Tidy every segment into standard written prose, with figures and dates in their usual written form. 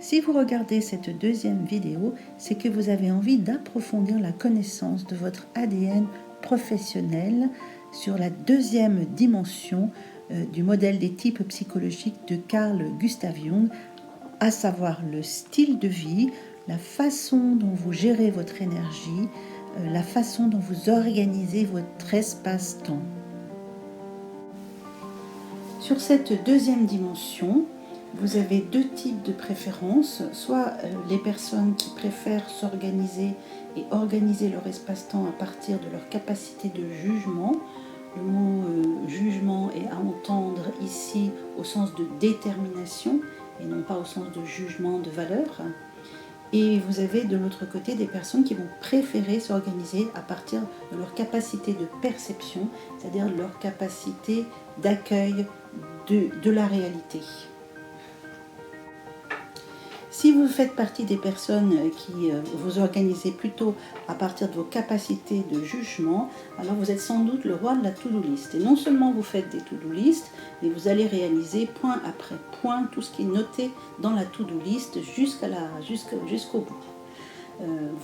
Si vous regardez cette deuxième vidéo, c'est que vous avez envie d'approfondir la connaissance de votre ADN professionnel sur la deuxième dimension du modèle des types psychologiques de Carl Gustav Jung, à savoir le style de vie, la façon dont vous gérez votre énergie, la façon dont vous organisez votre espace-temps. Sur cette deuxième dimension, vous avez deux types de préférences, soit les personnes qui préfèrent s'organiser et organiser leur espace-temps à partir de leur capacité de jugement. Le mot jugement est à entendre ici au sens de détermination et non pas au sens de jugement de valeur. Et vous avez de l'autre côté des personnes qui vont préférer s'organiser à partir de leur capacité de perception, c'est-à-dire leur capacité d'accueil de la réalité. Si vous faites partie des personnes qui vous organisez plutôt à partir de vos capacités de jugement, alors vous êtes sans doute le roi de la to-do list. Et non seulement vous faites des to-do list, mais vous allez réaliser point après point tout ce qui est noté dans la to-do list jusqu'au bout.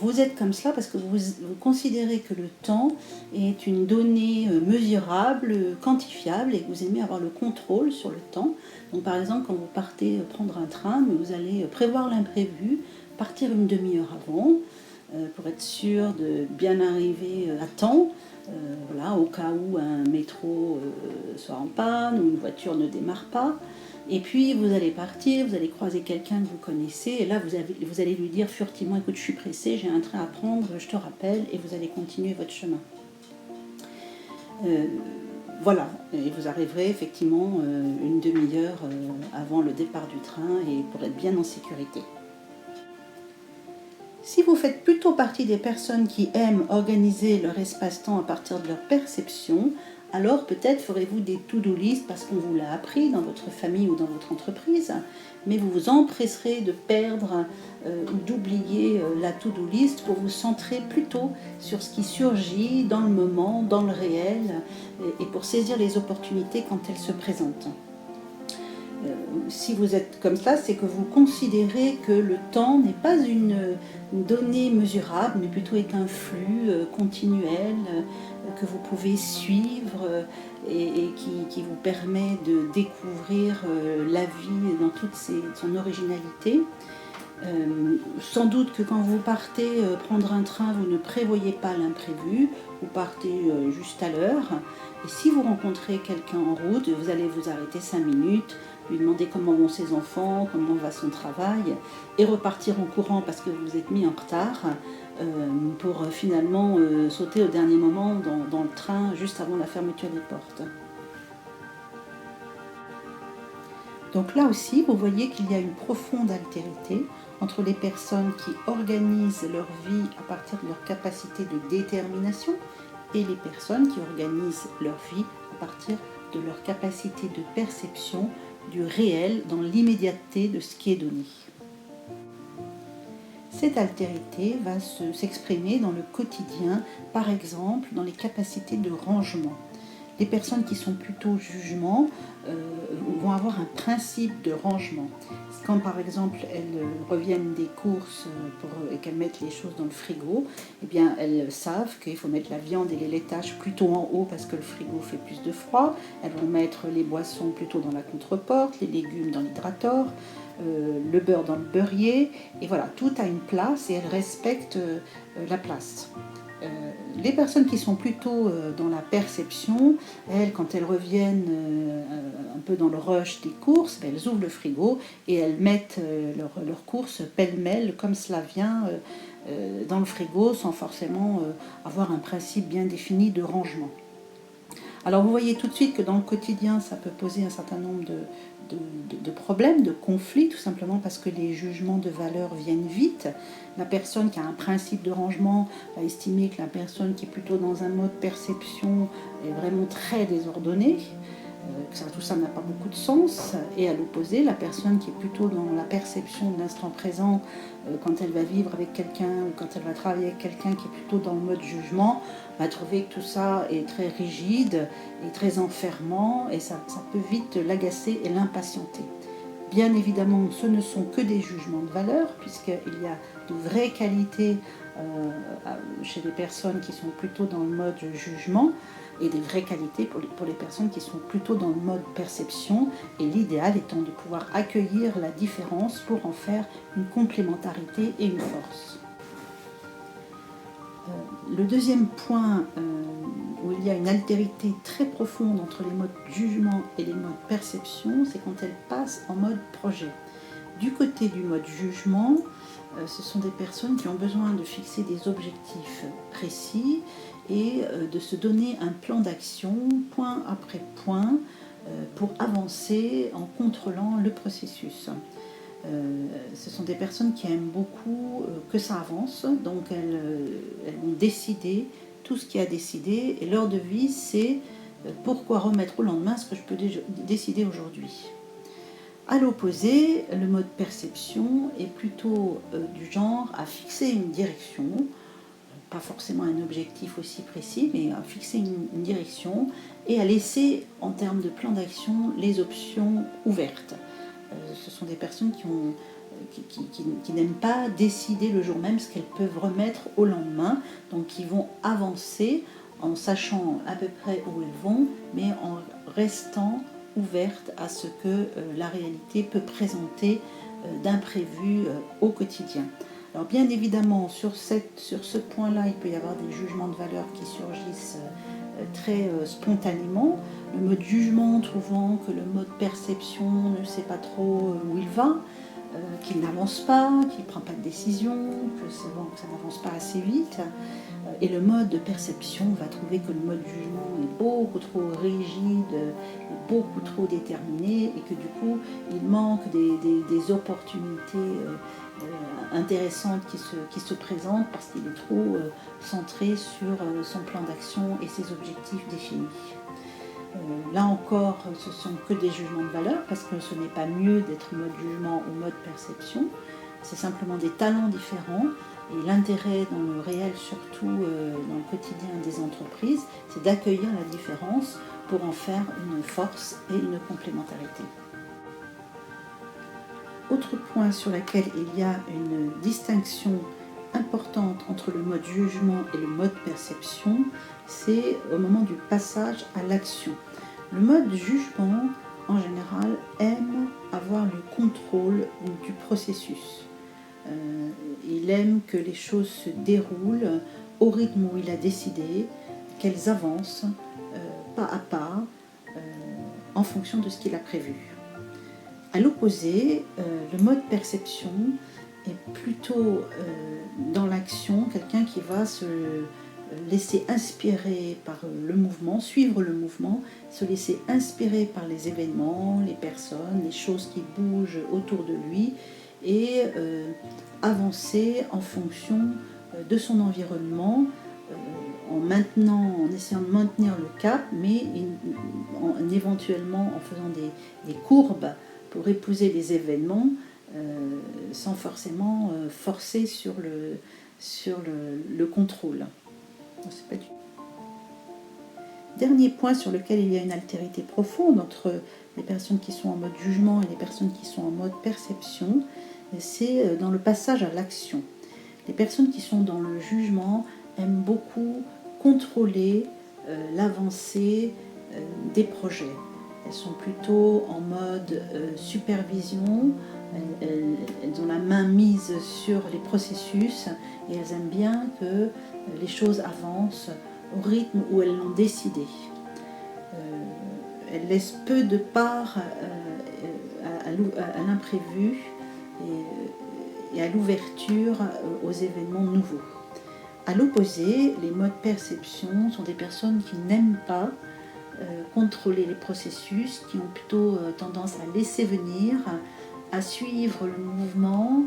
Vous êtes comme cela parce que vous considérez que le temps est une donnée mesurable, quantifiable et que vous aimez avoir le contrôle sur le temps. Donc par exemple, quand vous partez prendre un train, vous allez prévoir l'imprévu, partir une demi-heure avant pour être sûr de bien arriver à temps, au cas où un métro soit en panne ou une voiture ne démarre pas. Et puis vous allez partir, vous allez croiser quelqu'un que vous connaissez, et là vous allez lui dire furtivement, écoute, je suis pressé, j'ai un train à prendre, je te rappelle, et vous allez continuer votre chemin. Voilà, et vous arriverez effectivement une demi-heure avant le départ du train, et pour être bien en sécurité. Si vous faites plutôt partie des personnes qui aiment organiser leur espace-temps à partir de leur perception, alors peut-être ferez-vous des to-do list parce qu'on vous l'a appris dans votre famille ou dans votre entreprise, mais vous vous empresserez de perdre ou d'oublier la to-do list pour vous centrer plutôt sur ce qui surgit dans le moment, dans le réel, et pour saisir les opportunités quand elles se présentent. Si vous êtes comme ça, c'est que vous considérez que le temps n'est pas une donnée mesurable, mais plutôt est un flux continuel que vous pouvez suivre et qui vous permet de découvrir la vie dans toute son originalité. Sans doute que quand vous partez prendre un train, vous ne prévoyez pas l'imprévu, vous partez juste à l'heure. Et si vous rencontrez quelqu'un en route, vous allez vous arrêter 5 minutes, lui demander comment vont ses enfants, comment va son travail, et repartir en courant parce que vous êtes mis en retard pour finalement sauter au dernier moment dans le train juste avant la fermeture des portes. Donc là aussi, vous voyez qu'il y a une profonde altérité entre les personnes qui organisent leur vie à partir de leur capacité de détermination et les personnes qui organisent leur vie à partir de leur capacité de perception du réel dans l'immédiateté de ce qui est donné. Cette altérité va s'exprimer dans le quotidien, par exemple dans les capacités de rangement. Les personnes qui sont plutôt jugement vont avoir un principe de rangement. Quand par exemple elles reviennent des courses et qu'elles mettent les choses dans le frigo, eh bien elles savent qu'il faut mettre la viande et les laitages plutôt en haut parce que le frigo fait plus de froid. Elles vont mettre les boissons plutôt dans la contreporte, les légumes dans l'hydrator, le beurre dans le beurrier. Et voilà, tout a une place et elles respectent la place. Les personnes qui sont plutôt dans la perception, elles, quand elles reviennent un peu dans le rush des courses, elles ouvrent le frigo et elles mettent leurs courses pêle-mêle comme cela vient dans le frigo sans forcément avoir un principe bien défini de rangement. Alors vous voyez tout de suite que dans le quotidien, ça peut poser un certain nombre de problèmes, de conflits, tout simplement parce que les jugements de valeur viennent vite. La personne qui a un principe de rangement va estimer que la personne qui est plutôt dans un mode perception est vraiment très désordonnée, que tout ça n'a pas beaucoup de sens. Et à l'opposé, la personne qui est plutôt dans la perception de l'instant présent, quand elle va vivre avec quelqu'un ou quand elle va travailler avec quelqu'un qui est plutôt dans le mode jugement, va trouver que tout ça est très rigide et très enfermant et ça peut vite l'agacer et l'impatienter. Bien évidemment, ce ne sont que des jugements de valeur, puisqu'il y a de vraies qualités chez les personnes qui sont plutôt dans le mode jugement, et des vraies qualités pour les personnes qui sont plutôt dans le mode perception, et l'idéal étant de pouvoir accueillir la différence pour en faire une complémentarité et une force. Le deuxième point où il y a une altérité très profonde entre les modes jugement et les modes perception, c'est quand elles passent en mode projet. Du côté du mode jugement, ce sont des personnes qui ont besoin de fixer des objectifs précis et de se donner un plan d'action, point après point, pour avancer en contrôlant le processus. Ce sont des personnes qui aiment beaucoup que ça avance, donc elles vont décider tout ce qui a décidé, et leur devise c'est pourquoi remettre au lendemain ce que je peux décider aujourd'hui. À l'opposé, le mode perception est plutôt du genre à fixer une direction, pas forcément un objectif aussi précis, mais à fixer une direction et à laisser en termes de plan d'action les options ouvertes. Ce sont des personnes qui n'aiment pas décider le jour même ce qu'elles peuvent remettre au lendemain, donc qui vont avancer en sachant à peu près où elles vont, mais en restant ouvertes à ce que la réalité peut présenter d'imprévu au quotidien. Alors bien évidemment, sur ce point-là, il peut y avoir des jugements de valeur qui surgissent très spontanément. Le mode jugement trouvant que le mode perception ne sait pas trop où il va, qu'il n'avance pas, qu'il ne prend pas de décision, que ça n'avance pas assez vite. Et le mode de perception va trouver que le mode jugement est beaucoup trop rigide, est beaucoup trop déterminé, et que du coup il manque des opportunités intéressantes qui se présentent parce qu'il est trop centré sur son plan d'action et ses objectifs définis. Là encore, ce sont que des jugements de valeur, parce que ce n'est pas mieux d'être mode jugement ou mode perception, c'est simplement des talents différents, et l'intérêt dans le réel, surtout dans le quotidien des entreprises, c'est d'accueillir la différence pour en faire une force et une complémentarité. Autre point sur lequel il y a une distinction importante entre le mode jugement et le mode perception, c'est au moment du passage à l'action. Le mode jugement, en général, aime avoir le contrôle du processus. Il aime que les choses se déroulent au rythme où il a décidé, qu'elles avancent pas à pas en fonction de ce qu'il a prévu. À l'opposé, le mode perception est plutôt dans l'action, quelqu'un qui va se laisser inspirer par le mouvement, suivre le mouvement, se laisser inspirer par les événements, les personnes, les choses qui bougent autour de lui, et avancer en fonction de son environnement, en essayant de maintenir le cap, mais éventuellement en faisant des courbes pour épouser les événements, sans forcément forcer sur le contrôle. C'est pas du... Dernier point sur lequel il y a une altérité profonde entre les personnes qui sont en mode jugement et les personnes qui sont en mode perception, c'est dans le passage à l'action. Les personnes qui sont dans le jugement aiment beaucoup contrôler l'avancée des projets. Elles sont plutôt en mode supervision, elles ont la main mise sur les processus et elles aiment bien que les choses avancent au rythme où elles l'ont décidé. Elles laissent peu de part à l'imprévu et à l'ouverture aux événements nouveaux. À l'opposé, les modes perception sont des personnes qui n'aiment pas contrôler les processus, qui ont plutôt tendance à laisser venir, à suivre le mouvement,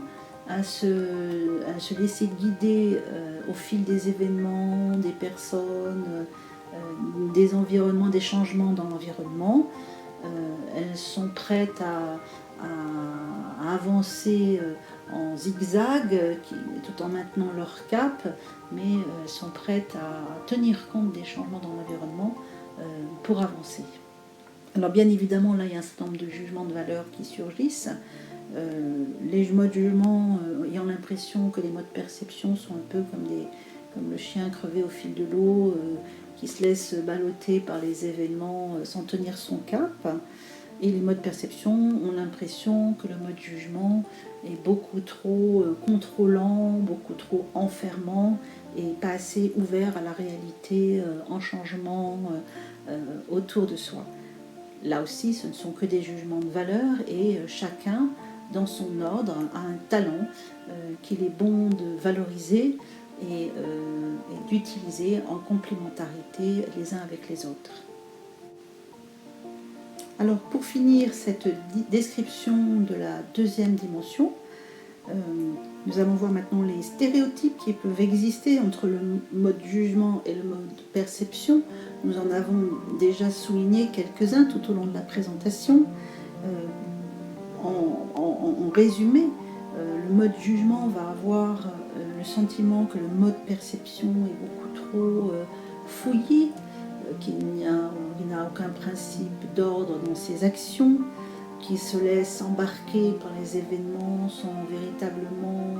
à se laisser guider au fil des événements, des personnes, des environnements, des changements dans l'environnement. Elles sont prêtes à avancer en zigzag tout en maintenant leur cap, mais elles sont prêtes à tenir compte des changements dans l'environnement pour avancer. Alors bien évidemment, là, il y a un certain nombre de jugements de valeur qui surgissent. Les modes de jugement ayant l'impression que les modes de perception sont un peu comme le chien crevé au fil de l'eau, qui se laisse balloter par les événements sans tenir son cap. Et les modes de perception ont l'impression que le mode jugement est beaucoup trop contrôlant, beaucoup trop enfermant et pas assez ouvert à la réalité en changement autour de soi. Là aussi, ce ne sont que des jugements de valeur et chacun, dans son ordre, a un talent qu'il est bon de valoriser et d'utiliser en complémentarité les uns avec les autres. Alors pour finir cette description de la deuxième dimension, nous allons voir maintenant les stéréotypes qui peuvent exister entre le mode jugement et le mode perception. Nous en avons déjà souligné quelques-uns tout au long de la présentation. En résumé, le mode jugement va avoir le sentiment que le mode perception est beaucoup trop fouillé, qu'il n'a aucun principe d'ordre dans ses actions, qui se laisse embarquer par les événements sans véritablement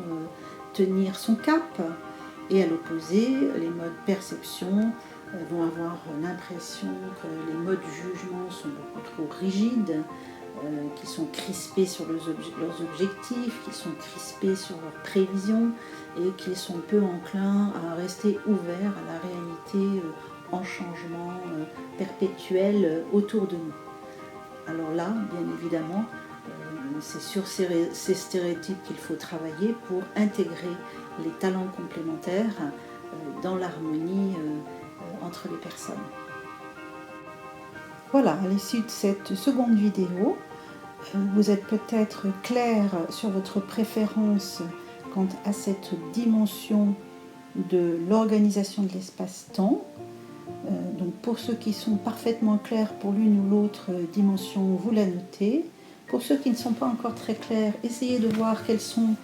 tenir son cap. Et à l'opposé, les modes perception vont avoir l'impression que les modes jugement sont beaucoup trop rigides, qu'ils sont crispés sur leurs objectifs, qu'ils sont crispés sur leurs prévisions et qu'ils sont peu enclins à rester ouverts à la réalité en changement perpétuel autour de nous. Alors là, bien évidemment, c'est sur ces stéréotypes qu'il faut travailler pour intégrer les talents complémentaires dans l'harmonie entre les personnes. Voilà, à l'issue de cette seconde vidéo, vous êtes peut-être clair sur votre préférence quant à cette dimension de l'organisation de l'espace-temps. Donc pour ceux qui sont parfaitement clairs pour l'une ou l'autre dimension, vous la notez. Pour ceux qui ne sont pas encore très clairs, essayez de voir quels sont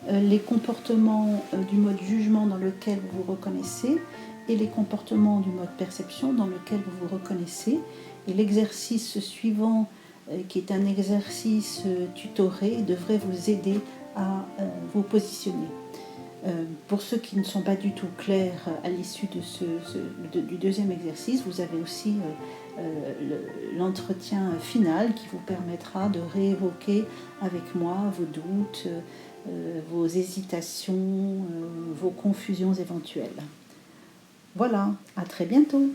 les comportements du mode jugement dans lequel vous vous reconnaissez et les comportements du mode perception dans lequel vous vous reconnaissez. Et l'exercice suivant, qui est un exercice tutoré, devrait vous aider à vous positionner. Pour ceux qui ne sont pas du tout clairs à l'issue du deuxième exercice, vous avez aussi l'entretien final qui vous permettra de réévoquer avec moi vos doutes, vos hésitations, vos confusions éventuelles. Voilà, à très bientôt.